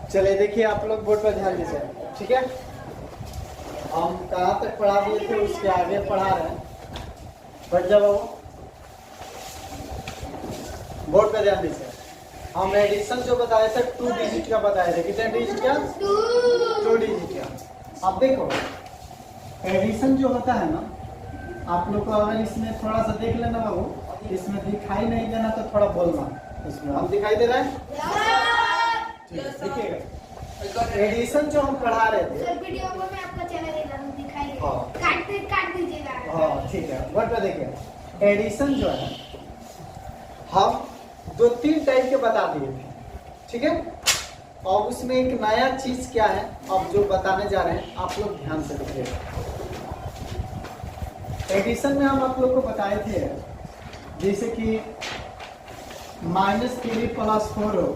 चलिए देखिए, आप लोग बोर्ड पर ध्यान दीजिए, ठीक है। हम कहाँ तक पढ़ा दिए थे उसके आगे पढ़ा रहे हैं। बढ़ जाओ बाबू, बोर्ड पे ध्यान दीजिए। हम एडिशन जो बताए थे 2 डिजिट का बताए थे। कितने डिजिट का? 2 डिजिट का। अब देखो एडिशन जो होता है ना, आप लोग को अगर इसमें थोड़ा सा देख लेना बाबू, इसमें दिखाई नहीं देना तो थोड़ा बोलना। इसमें हम दिखाई दे रहा है, देखिएगा एडिशन जो हम पढ़ा रहे थे सर वीडियो को मैं आपका चैनल दिखाई दे, हाँ काट दीजिएगा। हाँ ठीक है। वर्ड पे देखिए, एडिशन जो है हम 2-3 टाइप के बता दिए थे, ठीक है। और उसमें एक नया चीज क्या है अब जो बताने जा रहे हैं, आप लोग ध्यान से देखिएगा। एडिशन में हम आप लोग को बताए थे जैसे कि -3 + 4 हो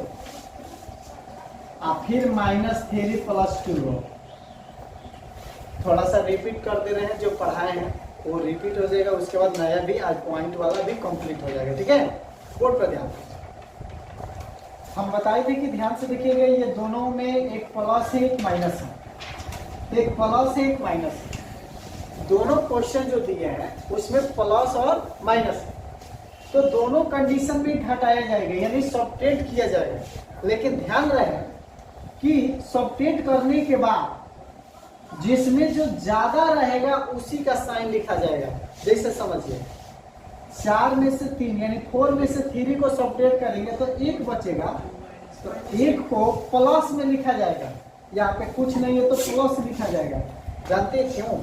और फिर -3 + 2 हो। थोड़ा सा रिपीट कर दे रहे हैं, जो पढ़ाए हैं वो रिपीट हो जाएगा, उसके बाद नया भी आज पॉइंट वाला भी कंप्लीट हो जाएगा, ठीक है। बोर्ड पर ध्यान। हम बताए थे कि ध्यान से देखिएगा, ये दोनों में एक प्लस है एक माइनस है, एक प्लस है एक माइनस है। दोनों क्वेश्चन जो दिए हैं उसमें प्लस और माइनस है, तो दोनों कंडीशन में घटाया जाएगा, यानी सबट्रैक्ट किया जाएगा। लेकिन ध्यान रहे कि सबट्रैक्ट करने के बाद जिसमें जो ज्यादा रहेगा उसी का साइन लिखा जाएगा। जैसे समझिए 4 में से 3 यानी 4 में से 3 को सबट्रैक्ट करेंगे तो 1 बचेगा, तो 1 को प्लस में लिखा जाएगा। यहाँ पे कुछ नहीं है तो प्लस लिखा जाएगा। जानते हैं क्यों?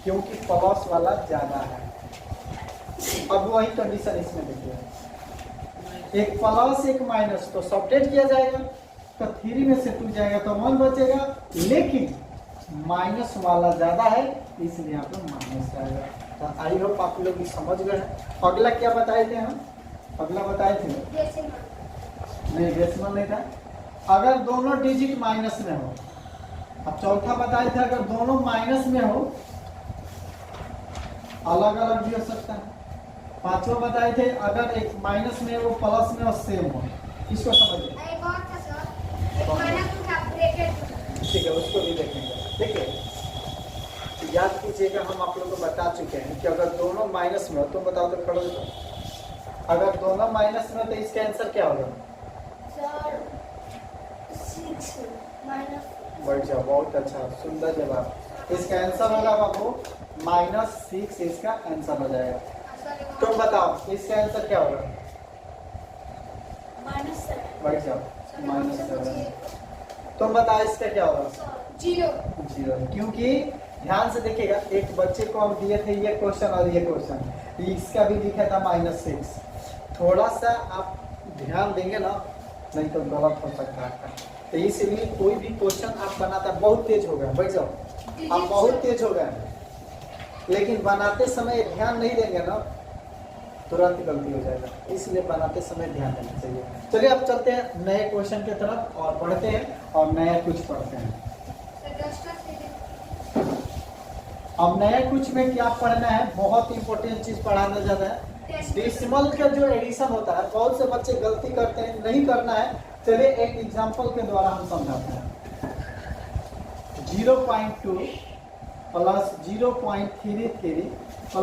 क्योंकि प्लस वाला ज्यादा है। अब वही कंडीशन इसमें देखिए, एक प्लस एक माइनस, तो सबट्रैक्ट किया जाएगा तो 3 में से 2 जाएगा तो 1 बचेगा, लेकिन माइनस वाला ज्यादा है इसलिए यहाँ पे माइनस आएगा। तो आई होप आप लोग समझ गए हैं। अगला क्या बताए थे हम? अगला बताए थे नहीं, डेसिमल नहीं था। अगर दोनों डिजिट माइनस में हो। अब चौथा बताए थे अगर दोनों माइनस में हो, अलग अलग भी हो सकता है। पांचवा बताए थे अगर एक माइनस में वो प्लस में और सेम हो। इसको समझिए, ठीक है, उसको भी देखेंगे। देखिए याद कीजिएगा, हम आप लोगों को बता चुके हैं कि अगर दोनों माइनस में हो, तुम बताओ तो खड़ो हो, अगर दोनों माइनस में तो इसका आंसर क्या होगा? बढ़ जाओ, बहुत अच्छा, सुंदर जवाब। इसका आंसर होगा बाबू -6, इसका आंसर हो जाएगा। तुम बताओ इसका आंसर क्या होगा? बढ़ जाओ, -7। तुम बताओ इसका क्या होगा? 0। क्योंकि ध्यान से देखिएगा, एक बच्चे को हम दिए थे ये क्वेश्चन और ये क्वेश्चन, इसका भी लिखा था -6। थोड़ा सा आप ध्यान देंगे ना, नहीं तो गलत हो सकता है। तो इसलिए कोई भी क्वेश्चन आप बनाता, बहुत तेज हो गया, बैठ जाओ, आप बहुत तेज हो गए, लेकिन बनाते समय ध्यान नहीं देंगे ना, तुरंत गलती हो जाएगा। इसलिए बनाते समय ध्यान देना चाहिए। चलिए अब चलते हैं नए क्वेश्चन की तरफ और पढ़ते हैं और नया कुछ पढ़ते हैं। अब नया कुछ में क्या पढ़ना है? बहुत इंपॉर्टेंट चीज पढ़ाना ज्यादा है। डेसिमल का जो एडिशन होता है, बहुत से बच्चे गलती करते हैं, नहीं करना है। चलिए एक एग्जांपल के द्वारा हम समझाते हैं। 0.2 + 0.33 +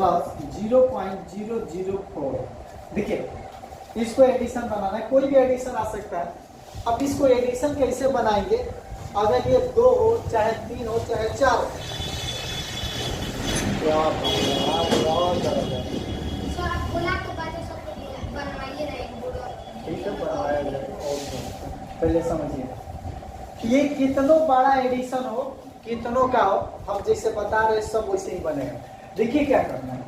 0.004। देखिए इसको एडिशन बनाना है, कोई भी एडिशन आ सकता है। अब इसको एडिशन कैसे बनाएंगे? अगर ये 2 हो, चाहे 3 हो, चाहे 4 हो, ठीक है, बनवाया जाए। पहले समझिए ये कितनों बड़ा एडिशन हो, कितनों का हो, हम जैसे बता रहे सब वैसे ही बनेगा। देखिए क्या करना है,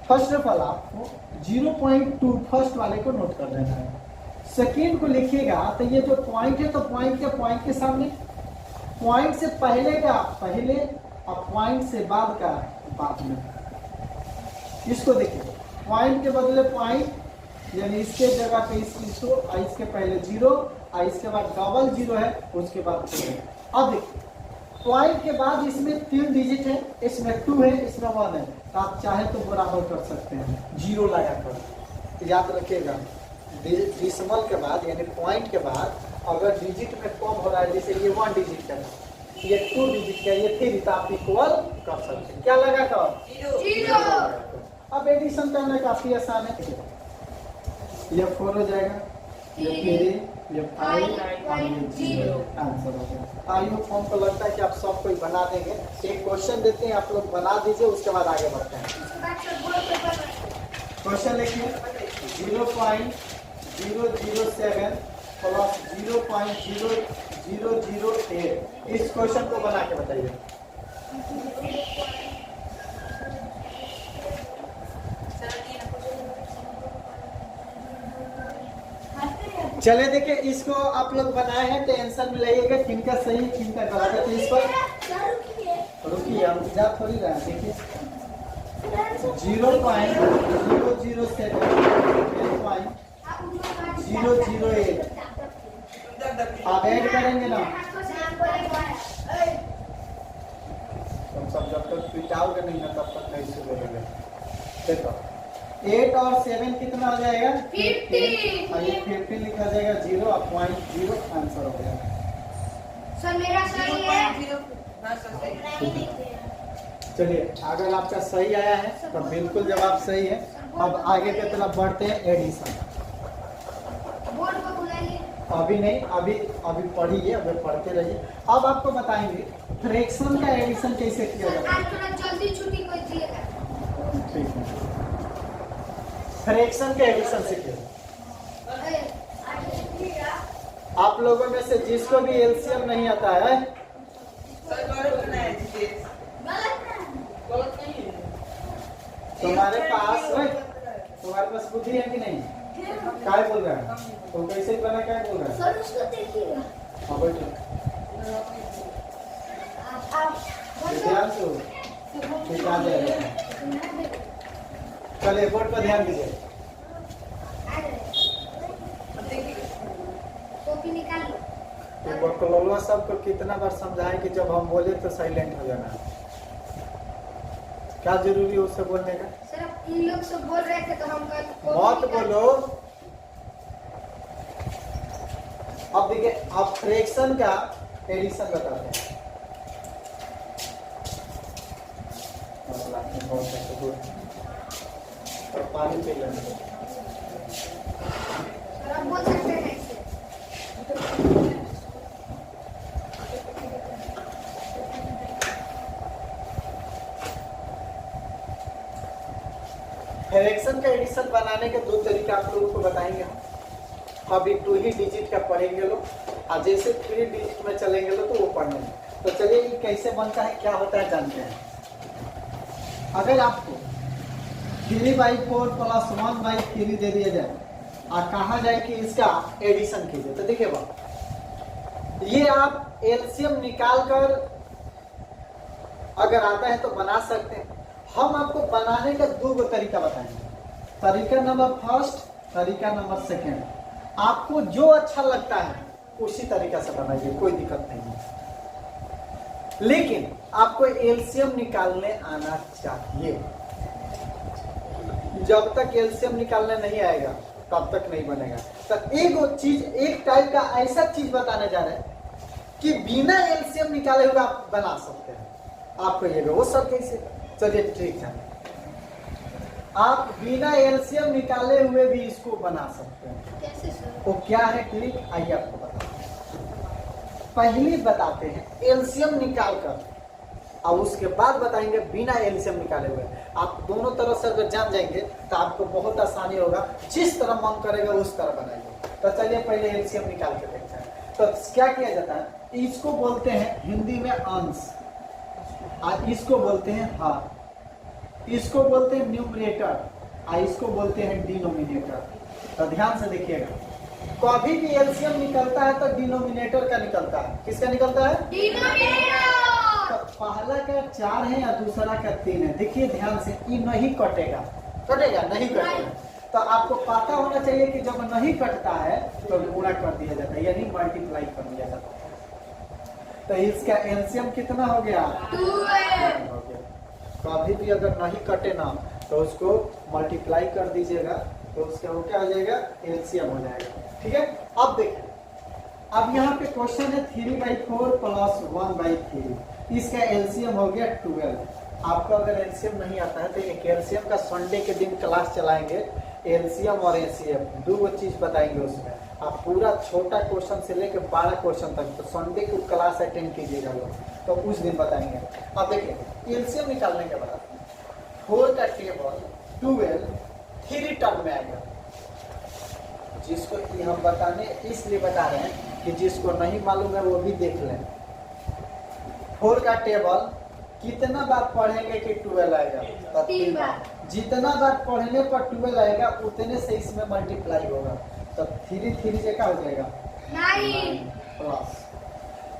फर्स्ट ऑफ ऑल आपको 0.2 फर्स्ट वाले को नोट कर देना है। सेकेंड को लिखिएगा तो ये जो पॉइंट है, तो पॉइंट के सामने, पॉइंट से पहले का पहले और पॉइंट से बाद का बाद में। इसको देखिए, पॉइंट के बदले पॉइंट, यानी इसके जगह पे इसको, इसके पहले 0 और इसके बाद डबल 0 है, उसके बाद 2 है। अब देखिए पॉइंट के बाद इसमें 3 डिजिट है, इसमें 2 है, इसमें 1 है, तो आप चाहे तो बराबर कर सकते हैं 0 लगाकर। याद रखिएगा, डेसिमल के बाद यानी पॉइंट के बाद अगर डिजिट में कम हो रहा है, जैसे ये 1 डिजिट का था, ये 2 डिजिट का, ये 3, तो आप इक्वल कर सकते हैं। क्या लगा था? जीरो। अब एडिशन करना काफी आसान है। ये 4 हो जाएगा, ये 3, ये 5 और ये 0 आंसर हो गया। आई होप हमको लगता है कि आप सब कोई बना देंगे। एक क्वेश्चन देते हैं, आप लोग बना दीजिए, उसके बाद आगे बढ़ते हैं। क्वेश्चन लिखिए 0.007 प्लस 0.0008। इस क्वेश्चन को बना के बताइए। चले देखिए, इसको आप लोग बनाए हैं तो आंसर में लाइएगा किनका सही है किनका गलत है। तो इस पर रुकिए, हम जा थोड़ी रहे हैं। देखिए 0.007 आप ऐड करेंगे ना, तुम सब जब तक पिटाओगे नहीं ना तब तक नहीं सुधरेंगे। देखो 8 और 7 कितना आ जाएगा? 50। और ये 50 लिखा जाएगा 0 और 0.0 आंसर हो गया। सर मेरा सही है। चलिए, अगर आपका सही आया है तो बिल्कुल जवाब सही है। अब आगे की तरफ बढ़ते हैं, एडिशन। बोर्ड को बुलाइए। अभी नहीं, अभी पढ़िए, अभी पढ़ते रहिए। अब आपको बताएंगे फ्रैक्शन का एडिशन कैसे किया जाता है। आज थोड़ा जल्दी छुट्टी कोई दिएगा। ठीक है, फ्रैक्शन का एडिशन सीखिए। आप लोगों में से जिसको भी एलसीएम नहीं आता है, तुम्हारे पास बुद्धि है कि नहीं? क्या बोल रहा है? तो कैसे बना, क्या बोल रहा है? सर उसको देखिएगा। हाँ बैठो, आप ध्यान से हो, ठीक आ जाएगा। चलिए बोर्ड पर ध्यान दीजिए। कॉपी निकाल लो। तो बकलोलवा सबको कितना बार समझाए कि जब हम बोले तो साइलेंट हो जाना। क्या जरूरी है उससे बोलने का? सर अब इन लोग सब बोल रहे थे तो हम कल मत बोलो। अब देखिए, अब फ्रैक्शन का एडिशन बताते हैं। और पानी पी लेंगे। सर आप बोल सकते हैं ऐसे। फ्रैक्शन का एडिशन बनाने के 2 तरीका आप लोगों को बताएंगे। अभी 2 ही डिजिट का पढ़ेंगे लोग, और जैसे 3 डिजिट में चलेंगे लोग तो वो पढ़ने में। तो चलिए ये कैसे बनता है, क्या होता है जानते हैं। अगर आपको 3/4 प्लस 1/3 दे दिया जाए और कहा जाए कि इसका एडिशन कीजिए, तो देखिए बात, ये आप एलसीएम निकाल कर अगर आता है तो बना सकते हैं। हम आपको बनाने का 2 तरीका बताएंगे। तरीका नंबर फर्स्ट, तरीका नंबर सेकेंड। आपको जो अच्छा लगता है उसी तरीका से बनाइए, कोई दिक्कत नहीं है। लेकिन आपको एलसीएम निकालने आना चाहिए। जब तक एलसीएम निकालने नहीं आएगा तब तक नहीं बनेगा। तो एक टाइप का ऐसा चीज बताने जा रहे हैं कि बिना एलसीएम निकाले हुए आप बना सकते हैं। आपको ये वो सब कैसे? चलिए ठीक है, आप बिना एलसीएम निकाले हुए भी इसको बना सकते हैं। कैसे सर? वो क्या है ट्रिक, आइए आपको बताते हैं। पहले बताते हैं एलसीएम निकाल कर, और उसके बाद बताएंगे बिना एलसीएम निकाले हुए। आप दोनों तरह से अगर जान जाएंगे तो आपको बहुत आसानी होगा। जिस तरह मन करेगा उस तरह बनाइए। तो चलिए पहले एलसीएम निकाल के देखते हैं। तो क्या किया जाता है, इसको बोलते हैं हिंदी में अंश, और इसको बोलते हैं हार, इसको बोलते हैं न्यूमरेटर, और इसको बोलते हैं डिनोमिनेटर। तो ध्यान से देखिएगा, कभी भी एलसीएम निकलता है तो डिनोमिनेटर का निकलता है। किसका निकलता है? डिनोमिनेटर। तो पहला का 4 है और दूसरा का 3 है। देखिए ध्यान से, ये नहीं कटेगा, कटेगा नहीं कटेगा। तो आपको पता होना चाहिए कि जब नहीं कटता है तो गुणा कर दिया जाता है, यानी मल्टीप्लाई कर दिया जाता है। तो इसका एलसीएम कितना हो गया? 2 हो गया। कभी भी अगर नहीं कटे ना तो उसको मल्टीप्लाई कर दीजिएगा, तो उसका वो क्या हो जाएगा? एलसीएम हो जाएगा। ठीक है, अब देखिए अब यहाँ पे क्वेश्चन है 3/4 प्लस 1/3, इसका एलसीएम हो गया 12। आपको अगर एलसीएम नहीं आता है तो एक एलसीएम का संडे के दिन क्लास चलाएंगे, एलसीएम और एलसीएम दो चीज बताएंगे उसमें। आप पूरा छोटा क्वेश्चन से लेकर 12 क्वेश्चन तक तो संडे को क्लास अटेंड कीजिएगा लोग, तो उस दिन बताएंगे। अब देखिए एलसीएम निकालने के बाद 4 का टेबल 12 3 टर्म में आएगा, जिसको कि हम बताने इसलिए बता रहे हैं कि जिसको नहीं मालूम है वो भी देख लें। 4 का टेबल कितना बार पढ़ेंगे कि 12 आएगा? 3 बार। जितना बार पढ़ने पर 12 आएगा उतने से इसमें मल्टीप्लाई होगा, तब 3 से क्या हो जाएगा? 9 प्लस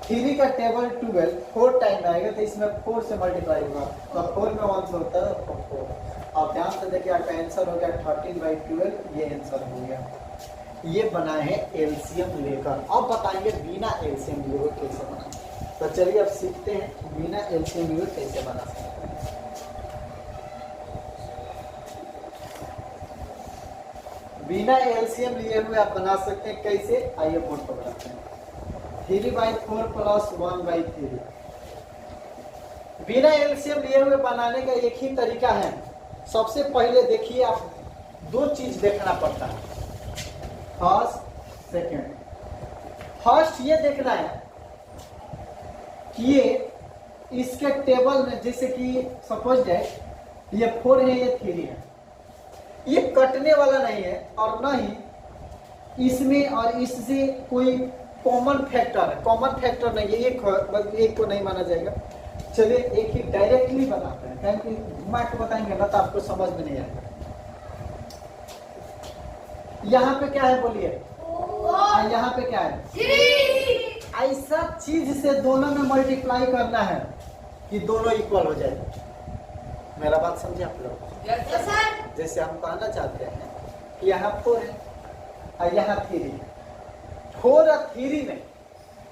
3 का टेबल 12 4 टाइम आएगा तो इसमें 4 से मल्टीप्लाई होगा, तो 4 में 1 से होता है तो 4। अब ध्यान से देखिए आपका आंसर हो गया 13/12, ये आंसर हो गया। ये बना है एलसीएम लेकर। अब बताएंगे बिना एलसीएम लिए हुए कैसे बना। तो चलिए अब सीखते हैं बिना एलसीएम लिए हुए कैसे बना सकते हैं। बिना एलसीएम लिए हुए आप बना सकते हैं कैसे, आइए बोर्ड पर बनाते हैं। 3/4 प्लस 1/3 बिना एलसीएम लिए हुए बनाने का एक ही तरीका है। सबसे पहले देखिए आप दो चीज देखना पड़ता है, फर्स्ट सेकेंड। फर्स्ट ये देखना है कि ये इसके टेबल में, जैसे कि सपोज दैट ये 4 है ये 3 है, ये कटने वाला नहीं है और न ही इसमें और इससे कोई कॉमन फैक्टर है। कॉमन फैक्टर नहीं है, एक को नहीं माना जाएगा। चलिए एक ही डायरेक्टली बनाते हैं, क्योंकि घुमा के बताएंगे ना तो आपको समझ में नहीं आएगा। यहाँ पे क्या है बोलिए, और यहाँ पे क्या है? 3। ऐसा चीज से दोनों में मल्टीप्लाई करना है कि दोनों इक्वल हो जाए। मेरा बात समझे आप लोग? सर जैसे हम कहना चाहते हैं कि यहाँ 4 है और यहाँ 3 है। 4 और 3 में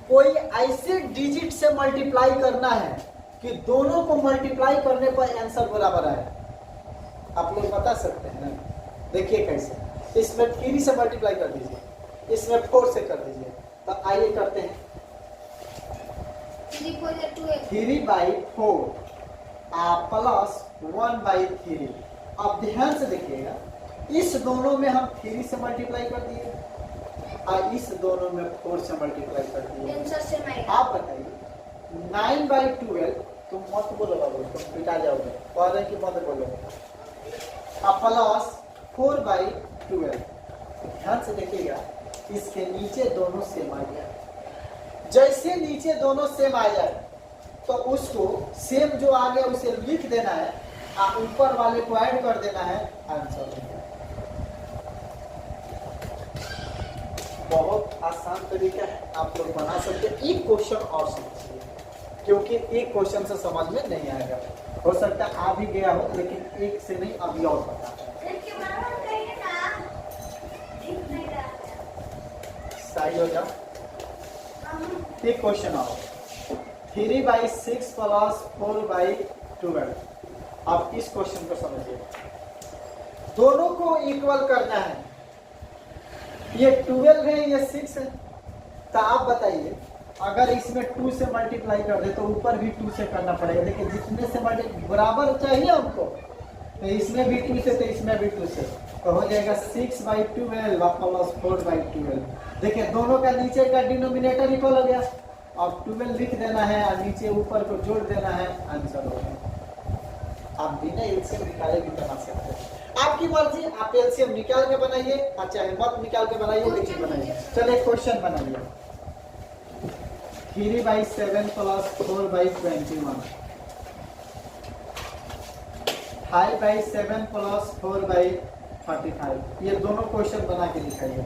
कोई ऐसे डिजिट से मल्टीप्लाई करना है कि दोनों को मल्टीप्लाई करने पर आंसर बराबर आए। आप लोग बता सकते हैं ना? देखिए कैसे, इसमें 3 से मल्टीप्लाई कर दीजिए, इसमें 4 से कर दीजिए। तो आइए करते हैं। 3/4 प्लस 1/3। अब ध्यान से देखिएगा, इस दोनों में हम 3 से मल्टीप्लाई कर दिए और इस दोनों में 4 से मल्टीप्लाई कर दिए। आंसर से मैं आप बताइए 9/12, तुम मत बोलो बाबू, तुम पिटा जाओगे, कह रहे कि मत बोलो। अब प्लस 4/12। ध्यान से देखिएगा, इसके नीचे दोनों सेम आ गया। जैसे नीचे दोनों सेम आ जाए तो उसको सेम जो आ गया उसे लिख देना है और ऊपर वाले को ऐड कर देना है, आंसर हो गया। बहुत आसान तरीका है, आप लोग बना सकते हैं। एक क्वेश्चन और समझिए, क्योंकि एक क्वेश्चन से समझ में नहीं आएगा। हो सकता है आ भी गया हो, लेकिन एक से नहीं अभी और पता है। सही हो जाओ। एक क्वेश्चन आओ, 3/6 प्लस 4/12। आप इस क्वेश्चन को समझिए, दोनों को इक्वल करना है। ये 12 है, ये 6 है, तो आप बताइए अगर इसमें 2 से मल्टीप्लाई कर दे तो ऊपर भी 2 से करना पड़ेगा। लेकिन जितने से बराबर चाहिए हमको, तो इसमें भी 2 से तो इसमें भी 2 से, तो हो जाएगा 6/12 प्लस 4/12। देखिए दोनों का नीचे का डिनोमिनेटर इक्वल हो गया। अब 12 लिख देना है और नीचे ऊपर को जोड़ देना है, आंसर हो गया। आप बिना एलसीएम निकाले भी बना सकते हैं, आपकी मर्जी। आप एलसीएम निकाल के बनाइए और चाहे मत निकाल के बनाइए, लेकिन बनाइए। चलिए क्वेश्चन बनाइए। 3/7 प्लस 4/21। 5/7 प्लस 4/35। ये दोनों क्वेश्चन बना के दिखाइए।